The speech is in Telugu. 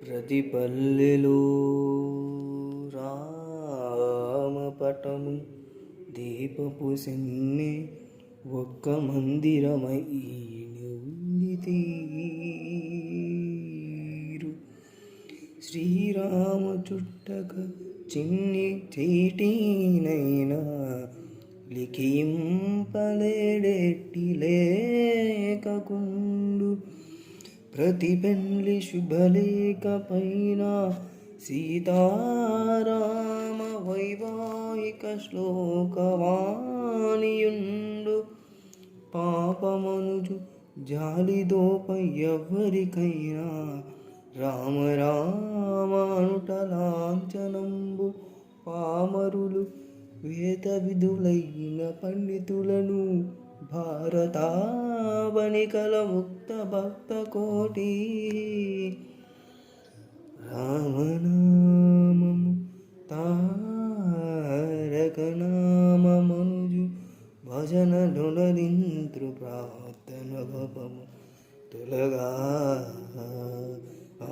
ప్రతి పల్లెలో రామపటము దీపపు సెమ్మె ఒక్క మందిరమై ఉంది తీరు. శ్రీరామ చుట్టక చిన్ని చీటీనైనా లిఖింపలేడెట్టి లేఖకుండు. ప్రతి పెండ్లి శుభలేఖ పైన సీతారామ వైవాహిక శ్లోకవాణియుండు. పాపమనుజు జాలిదోపై ఎవరికైనా రామ రామ అనుట లాంఛనంబు. పామరులు వేద విధులైన పండితులను భారతావనికల ముక్త భక్త కోటి. రామనామము తారక నామమనుజు భజన డొలరింద్రు ప్రార్థన భవము తొలగా. ఆ